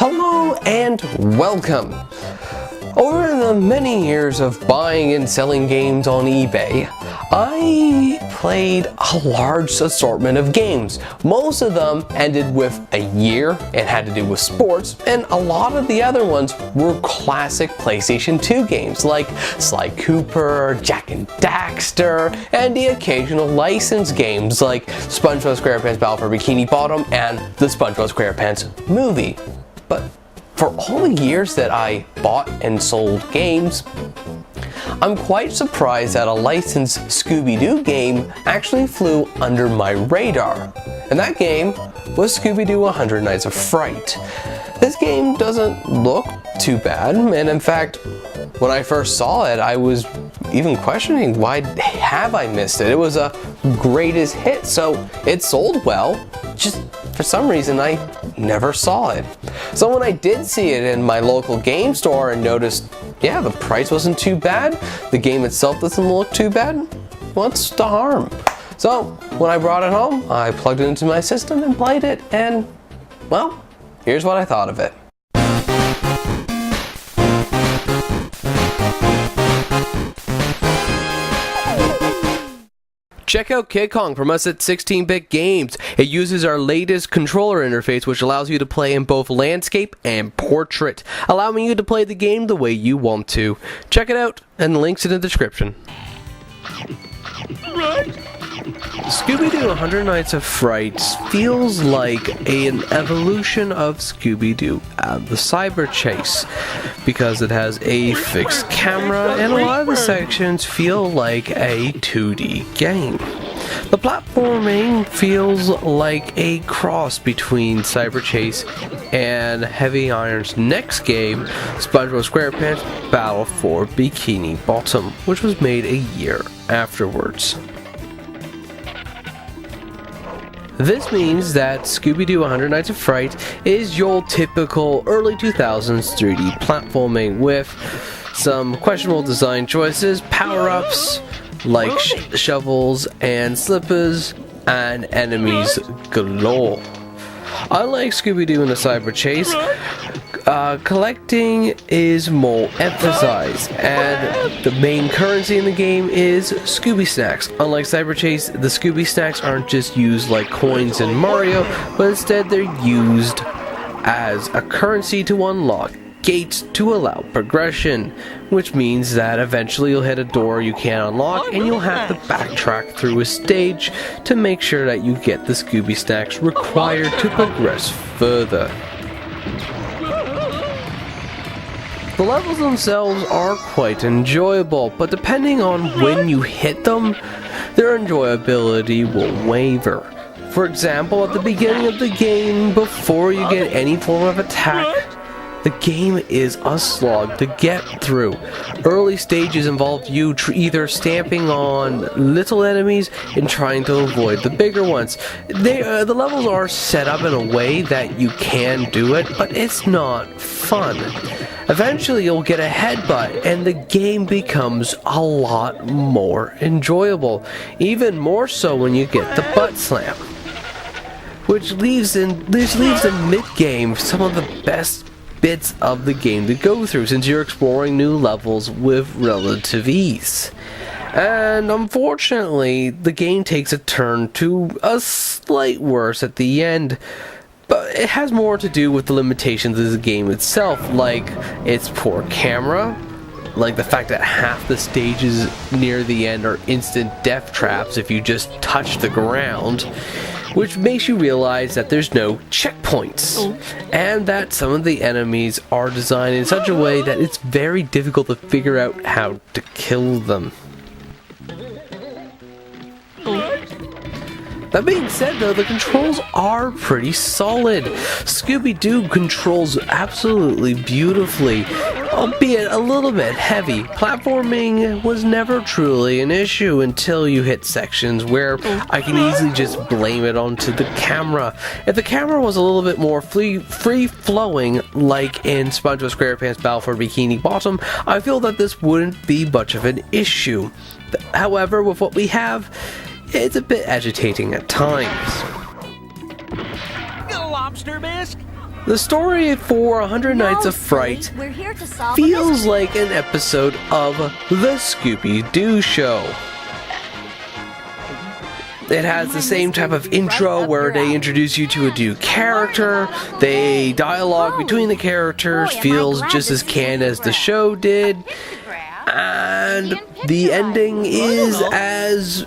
Hello and welcome! Over the many years of buying and selling games on eBay, I played a large assortment of games. Most of them ended with a year and had to do with sports, and a lot of the other ones were classic PlayStation 2 games like Sly Cooper, Jak and Daxter, and the occasional licensed games like SpongeBob SquarePants Battle for Bikini Bottom and the SpongeBob SquarePants movie. But for all the years that I bought and sold games, I'm quite surprised that a licensed Scooby Doo game actually flew under my radar. And that game was Scooby Doo 100 Nights of Fright. This game doesn't look too bad, and in fact, when I first saw it, I was even questioning why have I missed it. It was a greatest hit, so it sold well, just for some reason I never saw it. So when I did see it in my local game store and noticed, yeah, the price wasn't too bad, the game itself doesn't look too bad, what's the harm? So when I brought it home, I plugged it into my system and played it, and well, here's what I thought of it. Check out Kid Kong from us at 16-Bit Games. It uses our latest controller interface, which allows you to play in both landscape and portrait, allowing you to play the game the way you want to. Check it out, and the link's in the description. Scooby Doo 100 Nights of Fright feels like an evolution of Scooby Doo the Cyber Chase, because it has a fixed camera and a lot of the sections feel like a 2D game. The platforming feels like a cross between Cyber Chase and Heavy Iron's next game, SpongeBob SquarePants Battle for Bikini Bottom, which was made a year afterwards. This means that Scooby Doo 100 Nights of Fright is your typical early 2000s 3D platforming with some questionable design choices, power-ups like shovels and slippers, and enemies galore. Unlike Scooby Doo and the Cyber Chase, collecting is more emphasized, and the main currency in the game is Scooby Snacks. Unlike Cyber Chase, the Scooby Snacks aren't just used like coins in Mario, but instead they're used as a currency to unlock gates to allow progression, which means that eventually you'll hit a door you can't unlock and you'll have to backtrack through a stage to make sure that you get the Scooby Snacks required to progress further. The levels themselves are quite enjoyable, but depending on when you hit them, their enjoyability will waver. For example, at the beginning of the game, before you get any form of attack, the game is a slog to get through. Early stages involve you either stamping on little enemies and trying to avoid the bigger ones. The levels are set up in a way that you can do it, but it's not fun. Eventually you'll get a headbutt and the game becomes a lot more enjoyable. Even more so when you get the butt slam. Which leaves in mid-game some of the best bits of the game to go through, since you're exploring new levels with relative ease. And unfortunately, the game takes a turn to a slight worse at the end, but it has more to do with the limitations of the game itself, like its poor camera, like the fact that half the stages near the end are instant death traps if you just touch the ground, which makes you realize that there's no checkpoints, and that some of the enemies are designed in such a way that it's very difficult to figure out how to kill them. That being said though, the controls are pretty solid. Scooby Doo controls absolutely beautifully, albeit a little bit heavy. Platforming was never truly an issue until you hit sections where I can easily just blame it onto the camera. If the camera was a little bit more free-flowing, like in SpongeBob SquarePants Battle for Bikini Bottom, I feel that this wouldn't be much of an issue. However, with what we have, it's a bit agitating at times. Got a lobster bisque? The story for 100 Nights of Fright feels like an episode of the Scooby Doo show. It has the same type of intro where they introduce you to a new character. The dialogue between the characters feels just as canned as the show did. And the ending is as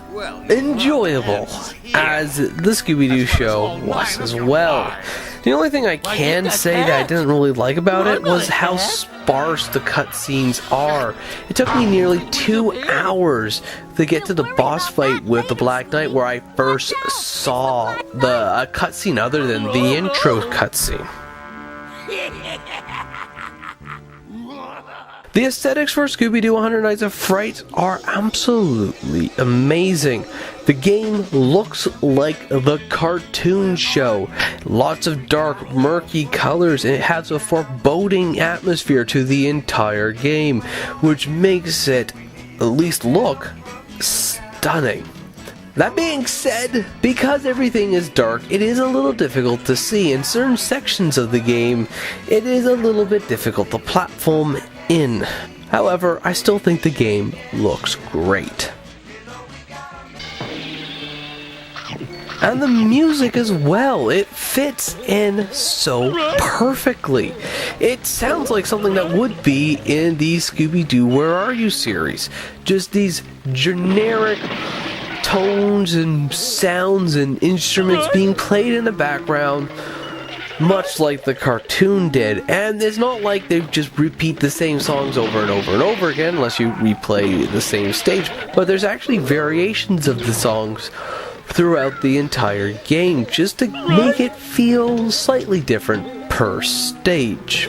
enjoyable as the Scooby Doo show was as well. The only thing I can say that I didn't really like about it was how sparse the cutscenes are. It took me nearly 2 hours to get to the boss fight with the Black Knight, where I first saw the cutscene other than the intro cutscene. The aesthetics for Scooby Doo 100 Nights of Fright are absolutely amazing. The game looks like the cartoon show. Lots of dark, murky colors, and it has a foreboding atmosphere to the entire game, which makes it at least look stunning. That being said, because everything is dark, it is a little difficult to see. In certain sections of the game, it is a little bit difficult to platform in. However, I still think the game looks great. And the music as well, it fits in so perfectly. It sounds like something that would be in the Scooby Doo Where Are You series. Just these generic tones and sounds and instruments being played in the background, much like the cartoon did. And it's not like they just repeat the same songs over and over and over again unless you replay the same stage, but there's actually variations of the songs throughout the entire game just to make it feel slightly different per stage.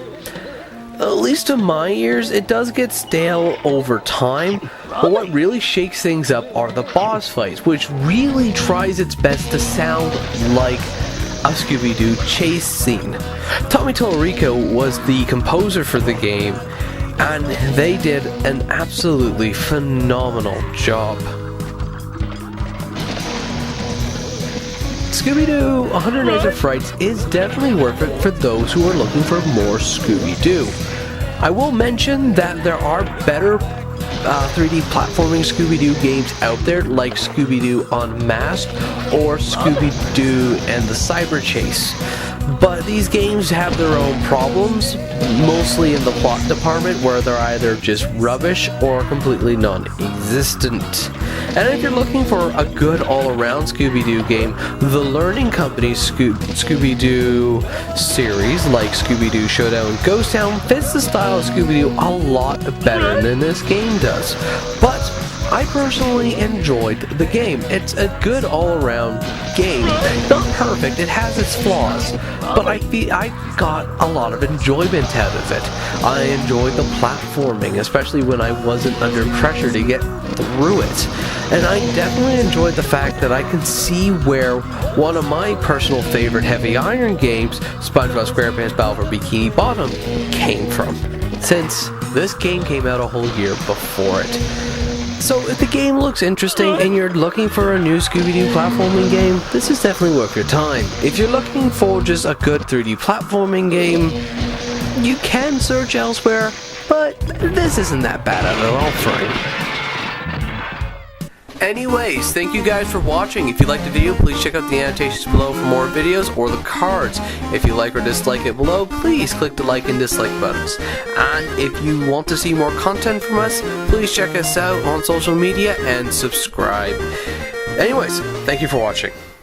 At least to my ears, it does get stale over time, but what really shakes things up are the boss fights, which really tries its best to sound like a Scooby Doo chase scene. Tommy Tallarico was the composer for the game, and they did an absolutely phenomenal job. Scooby Doo 100 Nights of Fright is definitely worth it for those who are looking for more Scooby Doo. I will mention that there are better 3D platforming Scooby Doo games out there, like Scooby Doo Unmasked or Scooby Doo and the Cyber Chase. But these games have their own problems, mostly in the plot department, where they're either just rubbish or completely non-existent. And if you're looking for a good all-around Scooby-Doo game, the Learning Company's Scooby Doo series, like Scooby Doo Showdown Ghost Town, fits the style of Scooby Doo a lot better than this game does. But I personally enjoyed the game. It's a good all-around game. Not perfect, it has its flaws, but I got a lot of enjoyment out of it. I enjoyed the platforming, especially when I wasn't under pressure to get through it. And I definitely enjoyed the fact that I can see where one of my personal favorite Heavy Iron games, Spongebob Squarepants Battle for Bikini Bottom, came from, since this game came out a whole year before it. So if the game looks interesting and you're looking for a new Scooby-Doo platforming game, this is definitely worth your time. If you're looking for just a good 3D platforming game, you can search elsewhere, but this isn't that bad of an offering. Anyways, thank you guys for watching. If you liked the video, please check out the annotations below for more videos, or the cards. If you like or dislike it below, please click the like and dislike buttons. And if you want to see more content from us, please check us out on social media and subscribe. Anyways, thank you for watching.